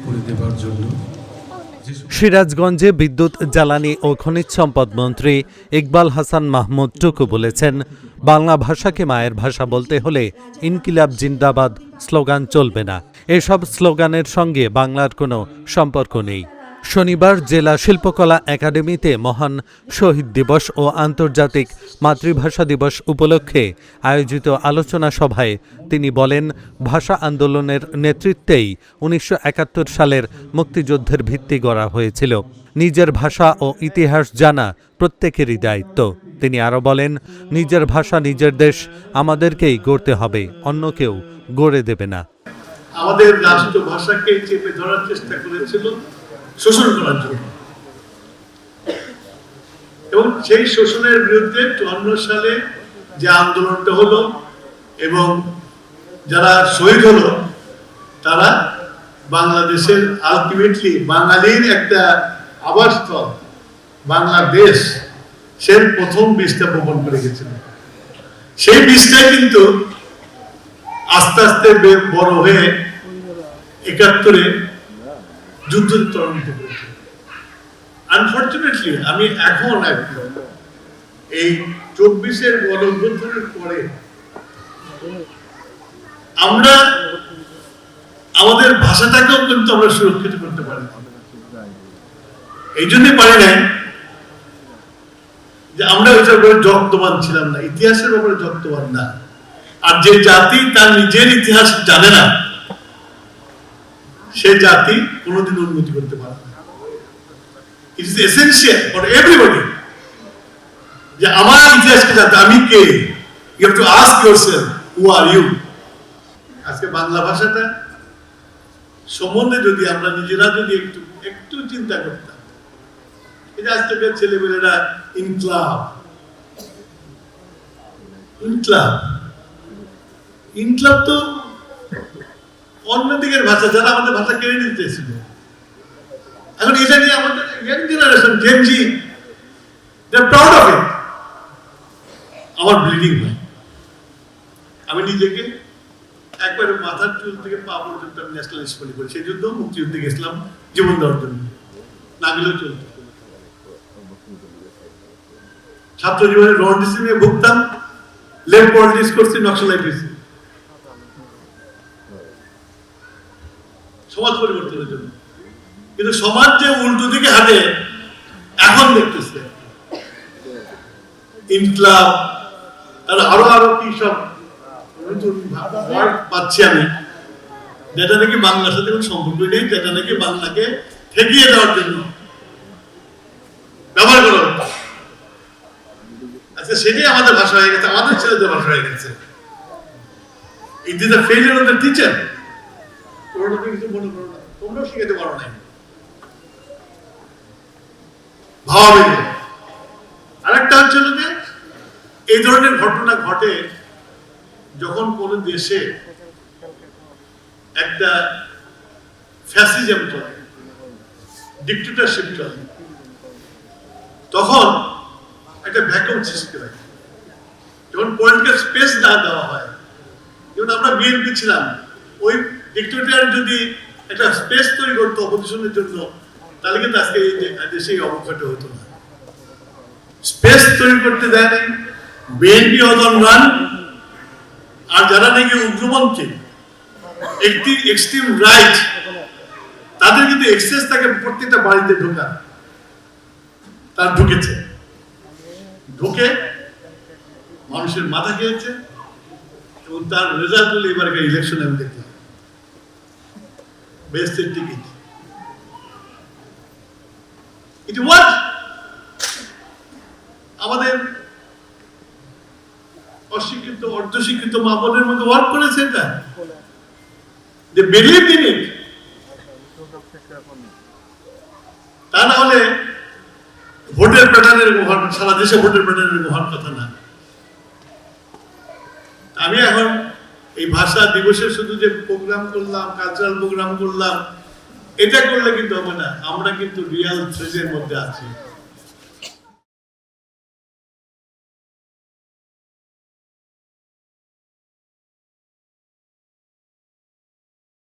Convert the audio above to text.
করে দেবার জন্য। সিরাজগঞ্জে বিদ্যুৎ, জ্বালানি ও খনিজ সম্পদ মন্ত্রী ইকবাল হাসান মাহমুদ টুকু বলেছেন, বাংলা ভাষাকে মায়ের ভাষা বলতে হলে ইনকিলাব জিন্দাবাদ স্লোগান চলবে না। এসব স্লোগানের সঙ্গে বাংলার কোনো সম্পর্ক নেই। শনিবার জেলা শিল্পকলা একাডেমিতে মহান শহীদ দিবস ও আন্তর্জাতিক মাতৃভাষা দিবস উপলক্ষে আয়োজিত আলোচনা সভায় তিনি বলেন, ভাষা আন্দোলনের নেতৃত্বেই ১৯৭১ সালের মুক্তিযুদ্ধের ভিত্তি গড়া হয়েছিল। নিজের ভাষা ও ইতিহাস জানা প্রত্যেকেরই দায়িত্ব। তিনি আরও বলেন, নিজের ভাষা নিজের দেশ আমাদেরকেই গড়তে হবে, অন্য কেউ গড়ে দেবে না। আমাদের রাষ্ট্র ভাষাকে চেপে ধরার চেষ্টা করেছিল, শোষণ করার জন্য, এবং সেই শোষণের বিরুদ্ধে ৫৪ সালে যে আন্দোলনটা হলো এবং যারা শহীদ হলো, তারা বাংলাদেশের আলটিমেটলি বাঙালির একটা আবাসস্থল বাংলাদেশ, সে প্রথম বীজটা বপন করে গেছিল। সেই বীজটাই কিন্তু আস্তে আস্তে বড় হয়ে ৭১-এ যুদ্ধ ত্বরান্বিত করেছে। আনফরচুনেটলি আমি এখন এই ২৪-এর গণঅভ্যুত্থানের পরে আমরা আমাদের ভাষাটাকেও কিন্তু আমরা সুরক্ষিত করতে পারি না। এই জন্যই পারি নাই যে আমরা ওই ব্যাপারে যত্নবান ছিলাম না, ইতিহাসের ব্যাপারে যত্নবান না। আর যে জাতি তার নিজের ইতিহাস জানে না, সে জাতি কোনোদিন উন্নতি করতে পারে না। It is essential for everybody যে আমার ইতিহাসকে জানতে, আমি কে। You have to ask yourself, who are you. আজকে বাংলা ভাষাটা সম্বন্ধে যদি আমরা নিজেরা যদি একটু চিন্তা করতাম, এই যে আজকালকার ছেলেমেয়েরা ইনকলাব তো অন্যদিকের ভাষা, যারা আমাদের ভাষা কেড়ে নিতে চেয়েছিল। এখন এটা নিয়ে আমাদের young generation, Gen Z, they are proud of it. আমার ব্লিডিং হয়। আমি নিজেকে একবারে মাথার চুল থেকে পা পর্যন্ত আমি ন্যাশনালিস্ট মনে করি। সেই যুদ্ধ মুক্তিযুদ্ধে গেছিলাম জীবন দেওয়ার জন্য, না গেলেও চলত। ছাত্র জীবনে রন্ডিসিমে ভুগতাম, লেফট পলিটিক্স করছি, নকশালাইট হয়েছি সমাজ পরিবর্তনের জন্য। কিন্তু সমাজ যে উল্টো দিকে হাঁটে এখন দেখতেছে, ইনকলাব, আরো কি সব পাচ্ছি আমি, যেটা নাকি বাংলার সাথে কোনো সম্পর্ক নেই, যেটা নাকি বাংলাকে ঠেকিয়ে দেওয়ার জন্য ব্যবহার করা হতো। আচ্ছা, সেটাই আমাদের ভাষা হয়ে গেছে, আমাদের ছেলেদের ভাষা হয়ে গেছে। It is the failure of the teacher. তোমরা কিছু মনে করো না, তোমরাও শিখাতে পারো নাই। ভাবাবেগে আরেকটা হচ্ছে যে এই ধরনের ঘটনা ঘটে যখন কোন দেশে একটা ফ্যাসিজম চলে, ডিক্টেটরশিপ চলে, তখন একটা ভ্যাকুয়াম সৃষ্টি হয়। যখন পলিটিক্যাল স্পেস না দেওয়া হয়, যেমন আমরা বিএনপি ছিলাম, ওই ডিক্টেটর যদি একটা স্পেস তৈরি করতো অপোজিশনের জন্য, তাহলে কিন্তু আজকে এই দেশে অবক্ষয়টা হতো না। স্পেস তৈরি করতে দেয় নাই, বিএনপি অদন রান। আর যারা নাকি উগ্রপন্থী, এক্সট্রিম রাইট, তাদের কিন্তু এক্সেস থাকে প্রত্যেকটা বাড়িতে ঢোকা। তার ঢুকেছে, ঢুকে মানুষের মাথা খেয়েছে, এবং তার রেজাল্ট হলো এবারকার ইলেকশনে আমি দেখলাম বেস্টের টিকিট। ইট ওয়াজ আমাদের অশিক্ষিত, অর্ধশিক্ষিত মা বোনের মধ্যে ওয়ার্ক করেছে এটা। They believe in it. তা না হলে ভোটের প্যাটার্নের সারা দেশে ভোটের প্যাটার্নের হওয়ার কথা না। আমি এখন এই ভাষা দিবসের শুধু যে প্রোগ্রাম করলাম, কালচারাল প্রোগ্রাম করলাম, এটা করলে কিন্তু হবে না। আমরা কিন্তু রিয়াল থ্রেডের মধ্যে আছি।